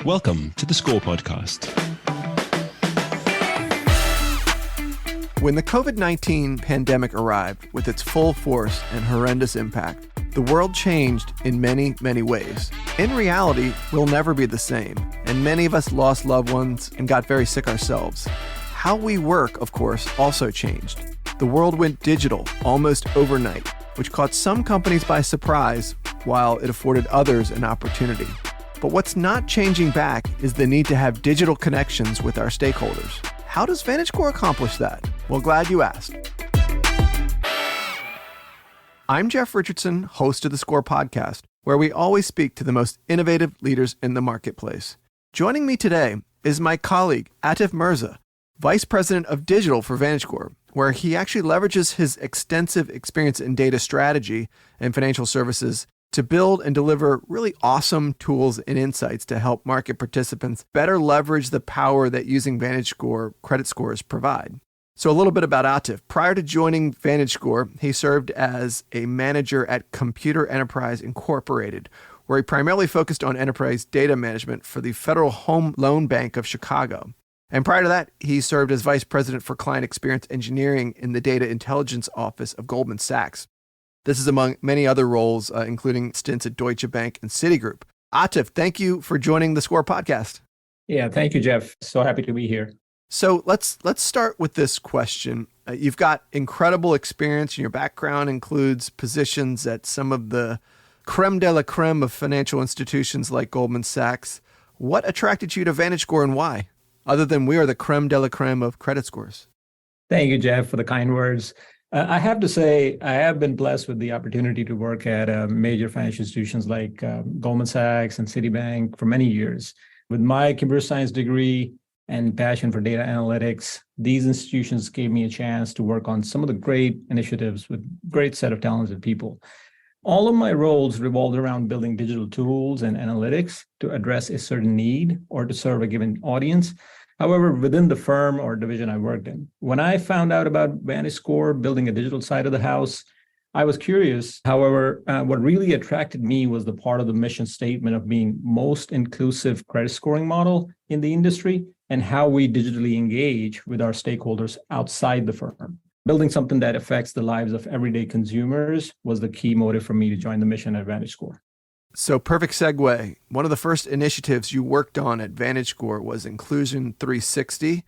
Welcome to the Score podcast. When the COVID-19 pandemic arrived with its full force and horrendous impact, the world changed in many, many ways. In reality, we'll never be the same, and many of us lost loved ones and got very sick ourselves. How we work, of course, also changed. The world went digital almost overnight, which caught some companies by surprise, while it afforded others an opportunity. But what's not changing back is the need to have digital connections with our stakeholders. How does VantageScore accomplish that? Well, glad you asked. I'm Jeff Richardson, host of the Score podcast, where we always speak to the most innovative leaders in the marketplace. Joining me today is my colleague, Atif Mirza, Vice President of Digital for VantageScore, where he actually leverages his extensive experience in data strategy and financial services to build and deliver really awesome tools and insights to help market participants better leverage the power that using VantageScore credit scores provide. So a little bit about Atif. Prior to joining VantageScore, he served as a manager at Computer Enterprise Incorporated, where he primarily focused on enterprise data management for the Federal Home Loan Bank of Chicago. And prior to that, he served as Vice President for Client Experience Engineering in the Data Intelligence Office of Goldman Sachs. This is among many other roles, including stints at Deutsche Bank and Citigroup. Atif, thank you for joining the Score podcast. Yeah, thank you, Jeff. So happy to be here. So let's start with this question. You've got incredible experience, and your background includes positions at some of the creme de la creme of financial institutions like Goldman Sachs. What attracted you to VantageScore and why, other than we are the creme de la creme of credit scores? Thank you, Jeff, for the kind words. I have to say, I have been blessed with the opportunity to work at major financial institutions like Goldman Sachs and Citibank for many years. With my computer science degree and passion for data analytics, these institutions gave me a chance to work on some of the great initiatives with great set of talented people. All of my roles revolved around building digital tools and analytics to address a certain need or to serve a given audience. However, within the firm or division I worked in, when I found out about VantageScore building a digital side of the house, I was curious. However, what really attracted me was the part of the mission statement of being most inclusive credit scoring model in the industry and how we digitally engage with our stakeholders outside the firm. Building something that affects the lives of everyday consumers was the key motive for me to join the mission at VantageScore. So perfect segue. One of the first initiatives you worked on at VantageScore was Inclusion360.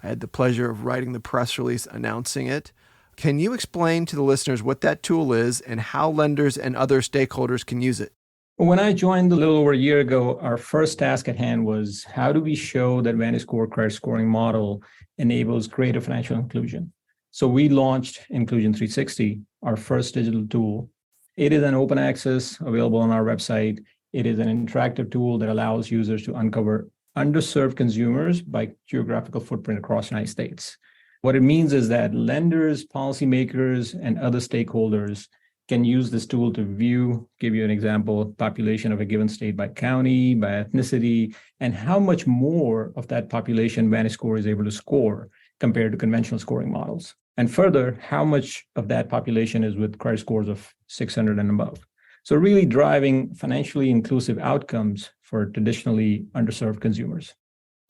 I had the pleasure of writing the press release announcing it. Can you explain to the listeners what that tool is and how lenders and other stakeholders can use it? When I joined a little over a year ago, our first task at hand was how do we show that VantageScore credit scoring model enables greater financial inclusion? So we launched Inclusion360, our first digital tool. It is an open access available on our website. It is an interactive tool that allows users to uncover underserved consumers by geographical footprint across the United States. What it means is that lenders, policymakers, and other stakeholders can use this tool to view, give you an example, population of a given state by county, by ethnicity, and how much more of that population VantageScore is able to score compared to conventional scoring models. And further, how much of that population is with credit scores of 600 and above. So really driving financially inclusive outcomes for traditionally underserved consumers.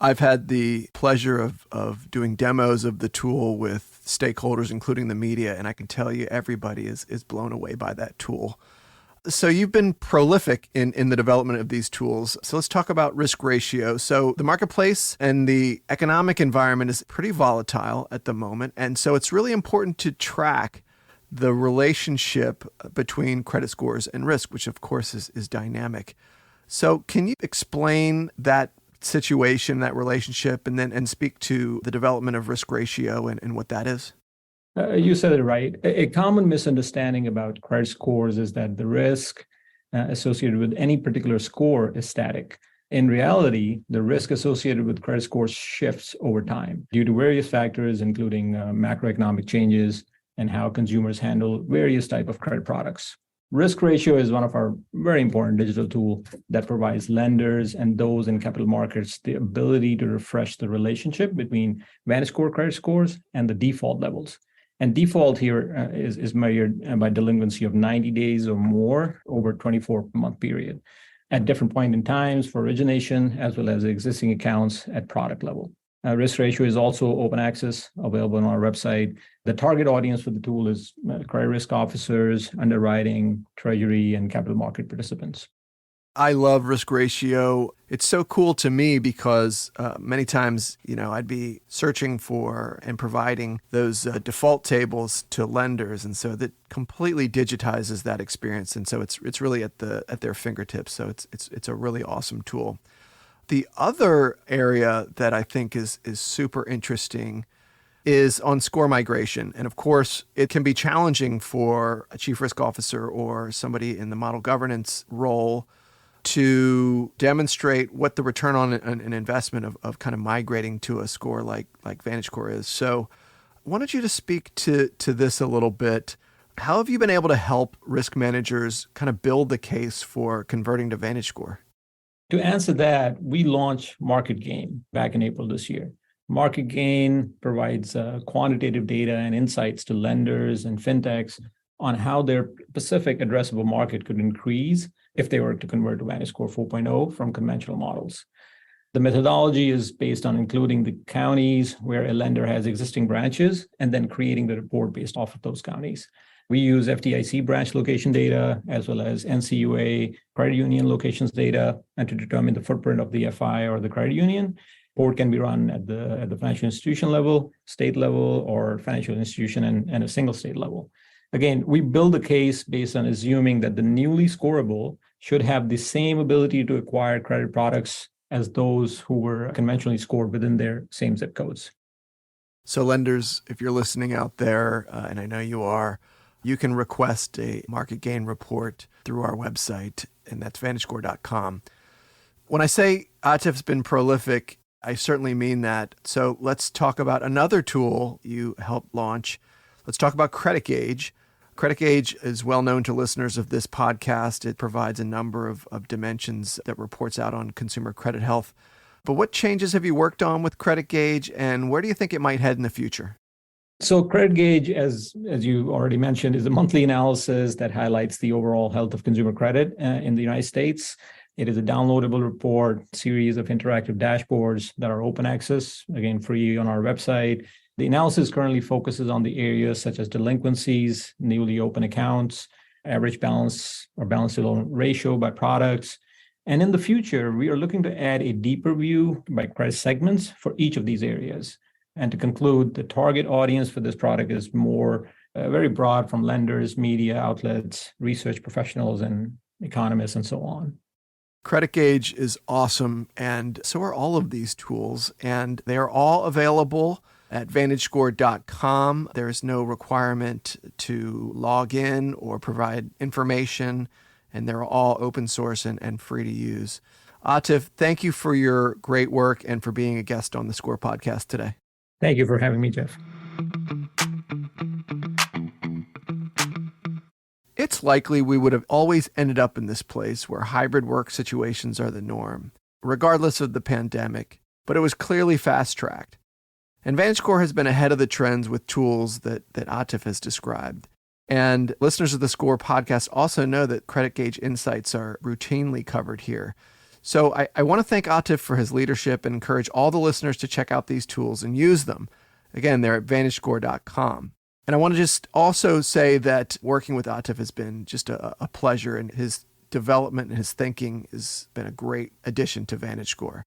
I've had the pleasure of doing demos of the tool with stakeholders, including the media, and I can tell you everybody is blown away by that tool. So you've been prolific in the development of these tools. So let's talk about RiskRatio. So the marketplace and the economic environment is pretty volatile at the moment. And so it's really important to track the relationship between credit scores and risk, which of course is dynamic. So can you explain that situation, that relationship, and speak to the development of RiskRatio and what that is? You said it right. A common misunderstanding about credit scores is that the risk associated with any particular score is static. In reality, the risk associated with credit scores shifts over time due to various factors, including macroeconomic changes and how consumers handle various types of credit products. RiskRatio is one of our very important digital tool that provides lenders and those in capital markets the ability to refresh the relationship between VantageScore credit scores and the default levels. And default here is measured by delinquency of 90 days or more over a 24-month period. at different point in times for origination, as well as existing accounts at product level. RiskRatio is also open access, available on our website. The target audience for the tool is credit risk officers, underwriting, treasury, and capital market participants. I love RiskRatio. It's so cool to me because many times, I'd be searching for and providing those default tables to lenders, and so that completely digitizes that experience. And so it's really at their fingertips. So it's a really awesome tool. The other area that I think is super interesting is on score migration. And of course, it can be challenging for a chief risk officer or somebody in the model governance role to demonstrate what the return on an investment of kind of migrating to a score like VantageScore is. So I wanted you to speak to this a little bit. How have you been able to help risk managers kind of build the case for converting to VantageScore? To answer that, we launched MarketGain back in April this year. MarketGain provides quantitative data and insights to lenders and fintechs on how their specific addressable market could increase if they were to convert to VantageScore 4.0 from conventional models. The methodology is based on including the counties where a lender has existing branches and then creating the report based off of those counties. We use FDIC branch location data as well as NCUA credit union locations data, and to determine the footprint of the FI or the credit union. Report can be run at the financial institution level, state level, or financial institution and a single state level. Again, we build a case based on assuming that the newly scorable should have the same ability to acquire credit products as those who were conventionally scored within their same zip codes. So lenders, if you're listening out there, and I know you are, you can request a MarketGain report through our website, and that's VantageScore.com. When I say Atif's been prolific, I certainly mean that. So let's talk about another tool you helped launch. Let's talk about CreditGauge. CreditGauge is well known to listeners of this podcast. It provides a number of dimensions that reports out on consumer credit health. But what changes have you worked on with CreditGauge, and where do you think it might head in the future? So CreditGauge, as you already mentioned, is a monthly analysis that highlights the overall health of consumer credit in the United States. It is a downloadable report, series of interactive dashboards that are open access, again, free on our website. The analysis currently focuses on the areas such as delinquencies, newly open accounts, average balance or balance to loan ratio by products. And in the future, we are looking to add a deeper view by credit segments for each of these areas. And to conclude, the target audience for this product is very broad, from lenders, media outlets, research professionals, and economists, and so on. CreditGauge is awesome, and so are all of these tools, and they are all available at VantageScore.com. There is no requirement to log in or provide information, and they're all open source and free to use. Atif, thank you for your great work and for being a guest on the Score podcast today. Thank you for having me, Jeff. It's likely we would have always ended up in this place where hybrid work situations are the norm, regardless of the pandemic, but it was clearly fast-tracked. And VantageScore has been ahead of the trends with tools that Atif has described. And listeners of the Score podcast also know that CreditGauge insights are routinely covered here. So I want to thank Atif for his leadership and encourage all the listeners to check out these tools and use them. Again, they're at VantageScore.com. And I want to just also say that working with Atif has been just a pleasure, and his development and his thinking has been a great addition to VantageScore.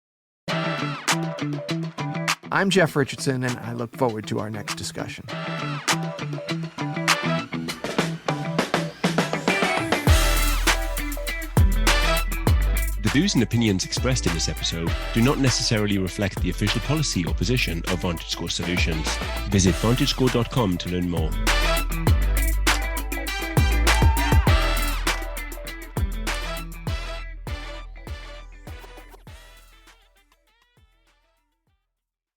I'm Jeff Richardson, and I look forward to our next discussion. The views and opinions expressed in this episode do not necessarily reflect the official policy or position of VantageScore Solutions. Visit VantageScore.com to learn more.